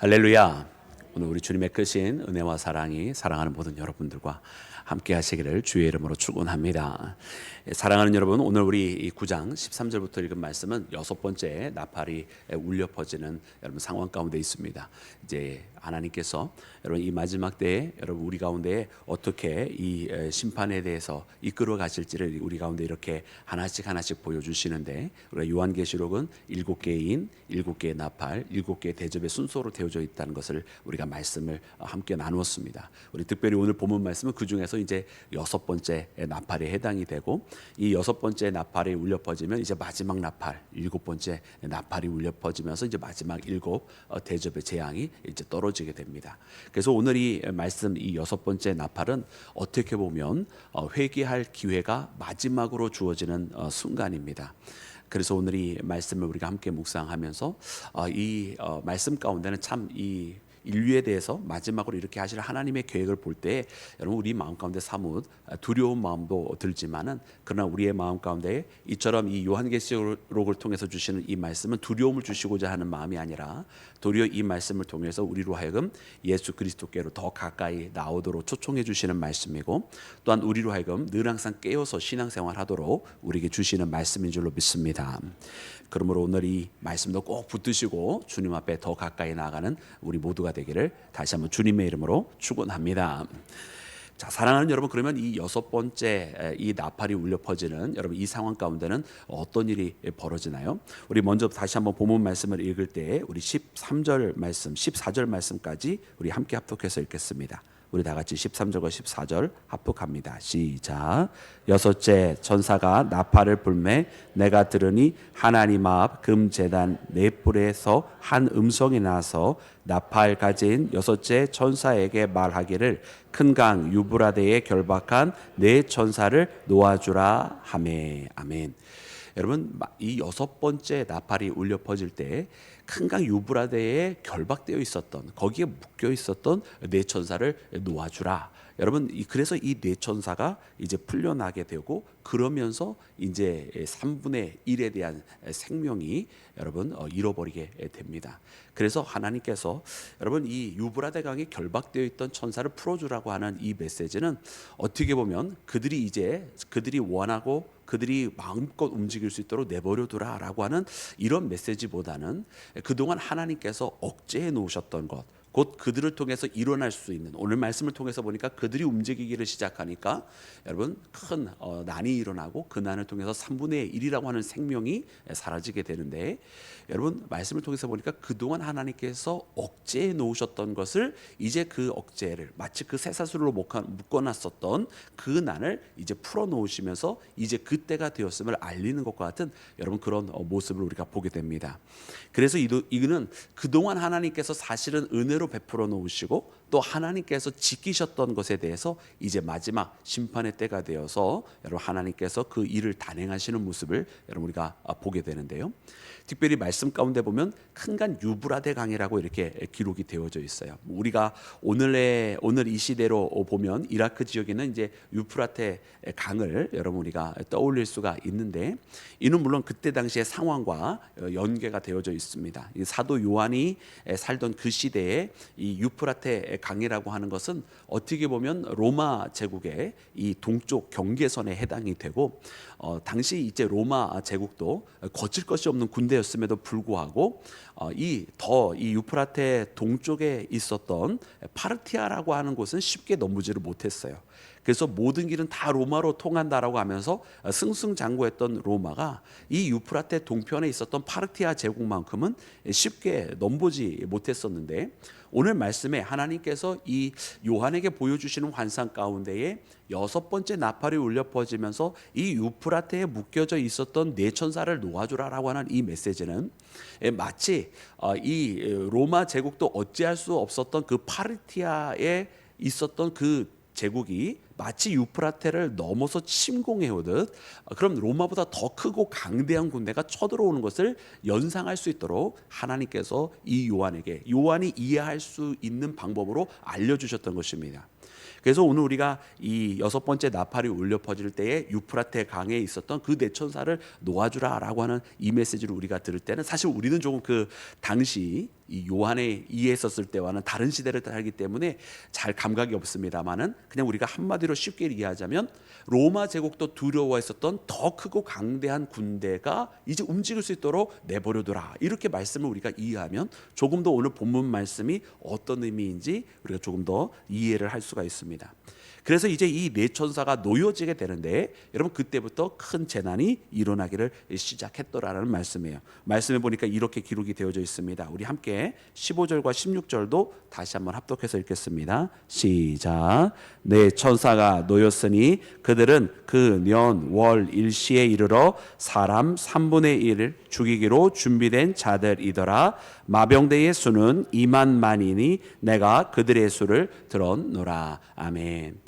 할렐루야. 오늘 우리 주님의 크신 은혜와 사랑이 사랑하는 모든 여러분들과 함께 하시기를 주의 이름으로 축원합니다. 사랑하는 여러분, 오늘 우리 9장 13절부터 읽은 말씀은 여섯 번째 나팔이 울려 퍼지는 여러분 상황 가운데 있습니다. 이제 하나님께서 여러분 이 마지막 때에 여러분 우리 가운데 어떻게 이 심판에 대해서 이끌어 가실지를 우리 가운데 이렇게 하나씩 보여주시는데, 우리가 요한계시록은 7개의 인, 7개의 나팔, 7개의 대접의 순서로 되어져 있다는 것을 우리가 말씀을 함께 나누었습니다. 우리 특별히 오늘 본문 말씀은 그 중에서 이제 여섯 번째 나팔에 해당이 되고, 이 여섯 번째 나팔이 울려 퍼지면 이제 마지막 나팔, 일곱 번째 나팔이 울려 퍼지면서 이제 마지막 일곱 대접의 재앙이 이제 떨어지게 됩니다. 그래서 오늘 이 말씀, 이 여섯 번째 나팔은 어떻게 보면 회개할 기회가 마지막으로 주어지는 순간입니다. 그래서 오늘 이 말씀을 우리가 함께 묵상하면서 이 말씀 가운데는 참 이 인류에 대해서 마지막으로 이렇게 하실 하나님의 계획을 볼 때 여러분 우리 마음 가운데 사뭇 두려운 마음도 들지만은, 그러나 우리의 마음 가운데 이처럼 이 요한계시록을 통해서 주시는 이 말씀은 두려움을 주시고자 하는 마음이 아니라 도리어 이 말씀을 통해서 우리로 하여금 예수 그리스도께로 더 가까이 나오도록 초청해 주시는 말씀이고, 또한 우리로 하여금 늘 항상 깨어서 신앙생활하도록 우리에게 주시는 말씀인 줄로 믿습니다. 그러므로 오늘 이 말씀도 꼭 붙드시고 주님 앞에 더 가까이 나아가는 우리 모두가 되기를 다시 한번 주님의 이름으로 축원합니다. 자, 사랑하는 여러분, 그러면 이 여섯 번째 이 나팔이 울려 퍼지는 여러분 이 상황 가운데는 어떤 일이 벌어지나요? 우리 먼저 다시 한번 본문 말씀을 읽을 때 우리 13절 말씀, 14절 말씀까지 우리 함께 합독해서 읽겠습니다. 우리 다 같이 13절과 14절 합독합니다. 시작. 여섯째 천사가 나팔을 불매 내가 들으니 하나님 앞 금제단 네 뿔에서 한 음성이 나서 나팔 가진 여섯째 천사에게 말하기를 큰 강 유브라데에 결박한 네 천사를 놓아주라 하매. 아멘. 여러분, 이 여섯 번째 나팔이 울려 퍼질 때 큰 강 유브라데에 결박되어 있었던, 거기에 묶여 있었던 네 천사를 놓아주라. 여러분, 그래서 이 네 천사가 이제 풀려나게 되고, 그러면서 이제 3분의 1에 대한 생명이 여러분 잃어버리게 됩니다. 그래서 하나님께서 여러분 이 유브라데 강에 결박되어 있던 천사를 풀어주라고 하는 이 메시지는 어떻게 보면 그들이 원하고 그들이 마음껏 움직일 수 있도록 내버려두라라고 하는 이런 메시지보다는 그동안 하나님께서 억제해 놓으셨던 것, 곧 그들을 통해서 일어날 수 있는, 오늘 말씀을 통해서 보니까 그들이 움직이기를 시작하니까 여러분 큰 난이 일어나고, 그 난을 통해서 3분의 1이라고 하는 생명이 사라지게 되는데, 여러분 말씀을 통해서 보니까 그동안 하나님께서 억제해 놓으셨던 것을 이제 그 억제를 마치 그 쇠사슬로 묶어놨었던 그 난을 이제 풀어놓으시면서 이제 그때가 되었음을 알리는 것과 같은 여러분 그런 모습을 우리가 보게 됩니다. 그래서 이거는 그동안 하나님께서 사실은 은혜로 베풀어 놓으시고 또 하나님께서 지키셨던 것에 대해서 이제 마지막 심판의 때가 되어서 여러분 하나님께서 그 일을 단행하시는 모습을 여러분 우리가 보게 되는데요. 특별히 말씀 가운데 보면 큰간 유브라데 강이라고 이렇게 기록이 되어져 있어요. 우리가 오늘 이 시대로 보면 이라크 지역에는 이제 유프라테 강을 여러분 우리가 떠올릴 수가 있는데, 이는 물론 그때 당시의 상황과 연계가 되어져 있습니다. 사도 요한이 살던 그 시대에 이 유프라테 강이라고 하는 것은 어떻게 보면 로마 제국의 이 동쪽 경계선에 해당이 되고, 당시 이제 로마 제국도 거칠 것이 없는 군대였음에도 불구하고 이 유프라테 동쪽에 있었던 파르티아라고 하는 곳은 쉽게 넘보지를 못했어요. 그래서 모든 길은 다 로마로 통한다라고 하면서 승승장구했던 로마가 이 유프라테 동편에 있었던 파르티아 제국만큼은 쉽게 넘보지 못했었는데, 오늘 말씀에 하나님께서 이 요한에게 보여주시는 환상 가운데에 여섯 번째 나팔이 울려 퍼지면서 이 유프라테에 묶여져 있었던 네 천사를 놓아주라라고 하는 이 메시지는 마치 이 로마 제국도 어찌할 수 없었던 그 파르티아에 있었던 그 제국이 마치 유프라테를 넘어서 침공해 오듯, 그럼 로마보다 더 크고 강대한 군대가 쳐들어오는 것을 연상할 수 있도록 하나님께서 이 요한이 이해할 수 있는 방법으로 알려주셨던 것입니다. 그래서 오늘 우리가 이 여섯 번째 나팔이 울려 퍼질 때에 유프라테 강에 있었던 그 네 천사를 놓아주라라고 하는 이 메시지를 우리가 들을 때는 사실 우리는 조금 그 당시 이 요한에 이해했었을 때와는 다른 시대를 살기 때문에 잘 감각이 없습니다만은 그냥 우리가 한마디로 쉽게 이해하자면 로마 제국도 두려워했었던 더 크고 강대한 군대가 이제 움직일 수 있도록 내버려둬라, 이렇게 말씀을 우리가 이해하면 조금 더 오늘 본문 말씀이 어떤 의미인지 우리가 조금 더 이해를 할 수가 있습니다. 그래서 이제 이 네 천사가 놓여지게 되는데 여러분 그때부터 큰 재난이 일어나기를 시작했더라는 말씀이에요. 말씀해 보니까 이렇게 기록이 되어져 있습니다. 우리 함께 15절과 16절도 다시 한번 합독해서 읽겠습니다. 시작. 네 천사가 놓였으니 그들은 그 년 월 일시에 이르러 사람 3분의 1을 죽이기로 준비된 자들이더라. 마병대의 수는 2만만이니 내가 그들의 수를 들었노라. 아멘.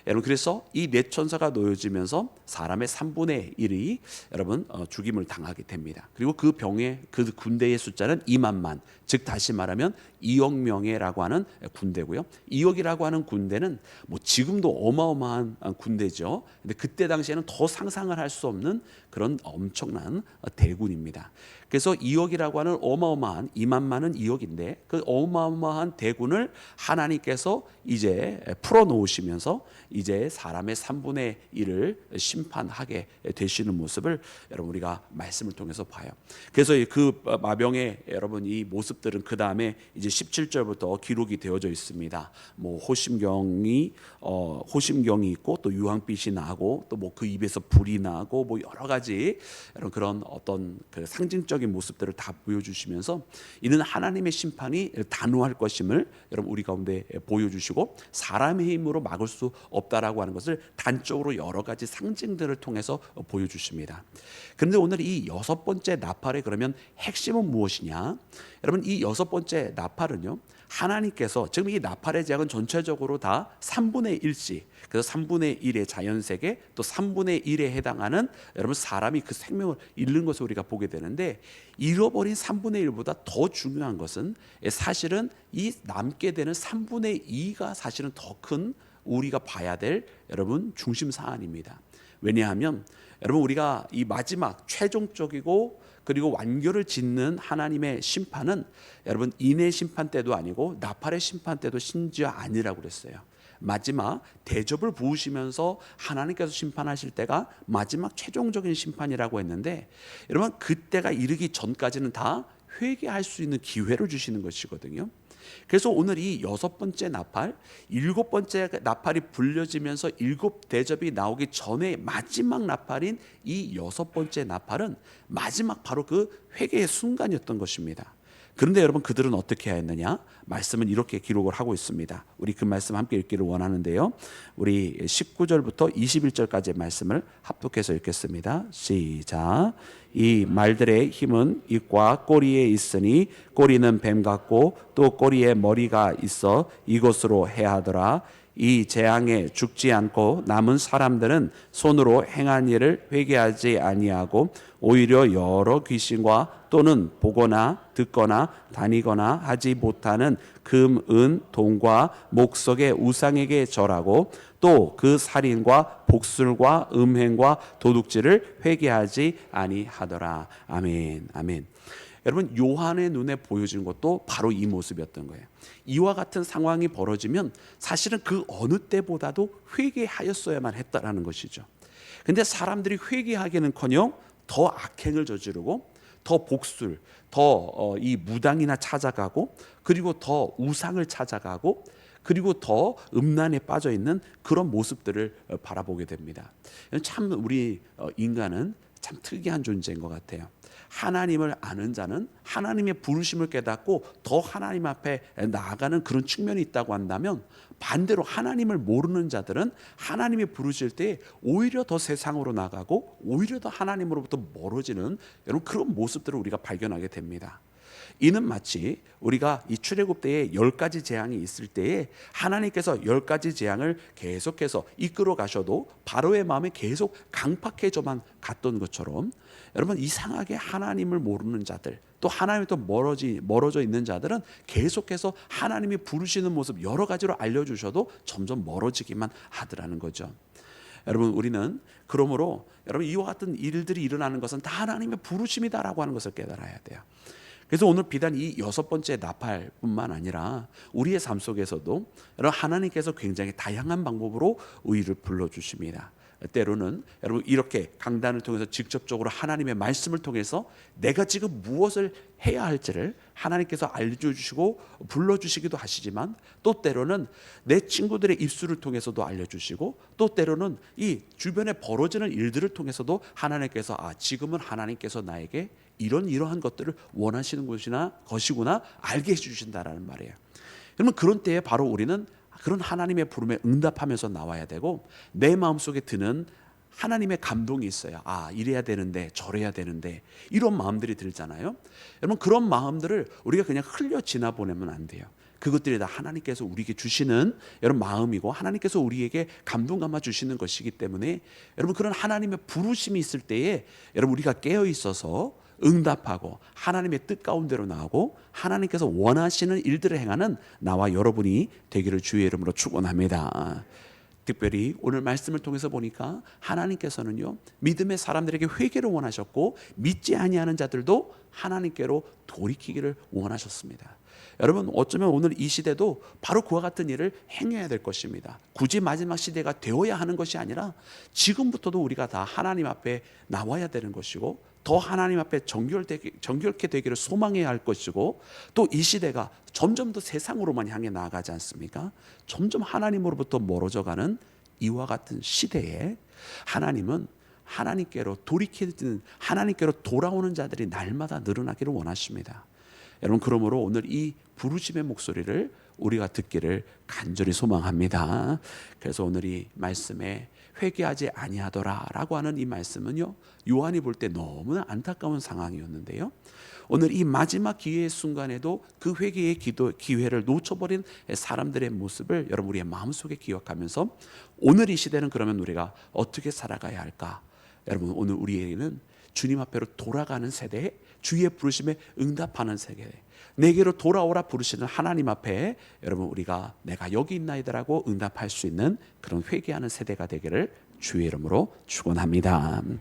여러분 그래서 이 네 천사가 놓여지면서 사람의 3분의 1이 여러분 죽임을 당하게 됩니다. 그리고 그 병의 그 군대의 숫자는 2만만, 즉 다시 말하면 2억 명이라고 하는 군대고요. 2억이라고 하는 군대는 뭐 지금도 어마어마한 군대죠. 근데 그때 당시에는 더 상상을 할 수 없는 그런 엄청난 대군입니다. 그래서 2억이라고 하는 어마어마한 2만만은 2억인데 그 어마어마한 대군을 하나님께서 이제 풀어 놓으시면서 이제 사람의 3분의 1을 심판하게 되시는 모습을 여러분 우리가 말씀을 통해서 봐요. 그래서 그 마병의 여러분 이 모습들은 그 다음에 이제 17절부터 기록이 되어져 있습니다. 뭐 호심경이 있고 또 유황빛이 나고 또 뭐 그 입에서 불이 나고 뭐 여러 가지 여러분 그런 어떤 그 상징적인 모습들을 다 보여주시면서 이는 하나님의 심판이 단호할 것임을 여러분 우리 가운데 보여주시고 사람의 힘으로 막을 수 없다라고 하는 것을 단적으로 여러 가지 상징들을 통해서 보여주십니다. 그런데 오늘 이 여섯 번째 나팔의 그러면 핵심은 무엇이냐? 여러분 이 여섯 번째 나팔은요, 하나님께서 지금 이 나팔의 제약은 전체적으로 다 3분의 1씩, 그래서 3분의 1의 자연세계 또 3분의 1에 해당하는 여러분 사람이 그 생명을 잃는 것을 우리가 보게 되는데, 잃어버린 3분의 1보다 더 중요한 것은 사실은 이 남게 되는 3분의 2가 사실은 더 큰 우리가 봐야 될 여러분 중심 사안입니다. 왜냐하면 여러분 우리가 이 마지막 최종적이고 그리고 완결을 짓는 하나님의 심판은 여러분 인의 심판 때도 아니고 나팔의 심판 때도 심지어 아니라고 그랬어요. 마지막 대접을 부으시면서 하나님께서 심판하실 때가 마지막 최종적인 심판이라고 했는데, 여러분 그때가 이르기 전까지는 다 회개할 수 있는 기회를 주시는 것이거든요. 그래서 오늘 이 여섯 번째 나팔, 일곱 번째 나팔이 불려지면서 일곱 대접이 나오기 전에 마지막 나팔인 이 여섯 번째 나팔은 마지막 바로 그 회개의 순간이었던 것입니다. 그런데 여러분 그들은 어떻게 하였느냐? 말씀은 이렇게 기록을 하고 있습니다. 우리 그 말씀 함께 읽기를 원하는데요, 우리 19절부터 21절까지의 말씀을 합독해서 읽겠습니다. 시작. 이 말들의 힘은 입과 꼬리에 있으니 꼬리는 뱀 같고 또 꼬리에 머리가 있어 이것으로 해하더라. 이 재앙에 죽지 않고 남은 사람들은 손으로 행한 일을 회개하지 아니하고 오히려 여러 귀신과 또는 보거나 듣거나 다니거나 하지 못하는 금, 은, 돈과 목석의 우상에게 절하고 또 그 살인과 복술과 음행과 도둑질을 회개하지 아니하더라. 아멘. 아멘. 여러분 요한의 눈에 보여진 것도 바로 이 모습이었던 거예요. 이와 같은 상황이 벌어지면 사실은 그 어느 때보다도 회개하였어야만 했다라는 것이죠. 근데 사람들이 회개하기는커녕 더 악행을 저지르고 더 복술, 더 이 무당이나 찾아가고 그리고 더 우상을 찾아가고 그리고 더 음란에 빠져 있는 그런 모습들을 바라보게 됩니다. 참 우리 인간은 참 특이한 존재인 것 같아요. 하나님을 아는 자는 하나님의 부르심을 깨닫고 더 하나님 앞에 나아가는 그런 측면이 있다고 한다면, 반대로 하나님을 모르는 자들은 하나님이 부르실 때 오히려 더 세상으로 나가고 오히려 더 하나님으로부터 멀어지는 여러분 그런 모습들을 우리가 발견하게 됩니다. 이는 마치 우리가 이 출애굽 때에 10가지 재앙이 있을 때에 하나님께서 10가지 재앙을 계속해서 이끌어 가셔도 바로의 마음에 계속 강팍해져만 갔던 것처럼, 여러분 이상하게 하나님을 모르는 자들 또 하나님부터 멀어져 있는 자들은 계속해서 하나님이 부르시는 모습 여러 가지로 알려주셔도 점점 멀어지기만 하더라는 거죠. 여러분 우리는 그러므로 여러분 이와 같은 일들이 일어나는 것은 다 하나님의 부르심이다라고 하는 것을 깨달아야 돼요. 그래서 오늘 비단 이 6번째 나팔뿐만 아니라 우리의 삶 속에서도 여러분 하나님께서 굉장히 다양한 방법으로 우리를 불러주십니다. 때로는 여러분 이렇게 강단을 통해서 직접적으로 하나님의 말씀을 통해서 내가 지금 무엇을 해야 할지를 하나님께서 알려주시고 불러주시기도 하시지만, 또 때로는 내 친구들의 입술을 통해서도 알려주시고, 또 때로는 이 주변에 벌어지는 일들을 통해서도 하나님께서 지금은 하나님께서 나에게 이러한 것들을 원하시는 것이구나 알게 해주신다라는 말이에요. 그러면 그런 때에 바로 우리는 그런 하나님의 부름에 응답하면서 나와야 되고, 내 마음속에 드는 하나님의 감동이 있어요. 이래야 되는데 저래야 되는데 이런 마음들이 들잖아요. 여러분 그런 마음들을 우리가 그냥 흘려 지나보내면 안 돼요. 그것들이 다 하나님께서 우리에게 주시는 여러분 마음이고, 하나님께서 우리에게 감동 감아 주시는 것이기 때문에 여러분 그런 하나님의 부르심이 있을 때에 여러분 우리가 깨어 있어서 응답하고 하나님의 뜻 가운데로 나오고 하나님께서 원하시는 일들을 행하는 나와 여러분이 되기를 주의 이름으로 축원합니다. 특별히 오늘 말씀을 통해서 보니까 하나님께서는요, 믿음의 사람들에게 회개를 원하셨고 믿지 아니하는 자들도 하나님께로 돌이키기를 원하셨습니다. 여러분 어쩌면 오늘 이 시대도 바로 그와 같은 일을 행해야 될 것입니다. 굳이 마지막 시대가 되어야 하는 것이 아니라 지금부터도 우리가 다 하나님 앞에 나와야 되는 것이고, 더 하나님 앞에 정결케 되기를 소망해야 할 것이고, 또 이 시대가 점점 더 세상으로만 향해 나아가지 않습니까? 점점 하나님으로부터 멀어져가는 이와 같은 시대에 하나님은 하나님께로 돌이키는, 하나님께로 돌아오는 자들이 날마다 늘어나기를 원하십니다. 여러분 그러므로 오늘 이 부르심의 목소리를 우리가 듣기를 간절히 소망합니다. 그래서 오늘 이 말씀에 회개하지 아니하더라라고 하는 이 말씀은요, 요한이 볼 때 너무나 안타까운 상황이었는데요, 오늘 이 마지막 기회의 순간에도 그 회개의 기회를 놓쳐버린 사람들의 모습을 여러분 우리의 마음속에 기억하면서 오늘 이 시대는 그러면 우리가 어떻게 살아가야 할까? 여러분 오늘 우리에게는 주님 앞으로 돌아가는 세대, 주의 부르심에 응답하는 세대, 내게로 돌아오라 부르시는 하나님 앞에 여러분 우리가 내가 여기 있나이다라고 응답할 수 있는 그런 회개하는 세대가 되기를 주의 이름으로 축원합니다.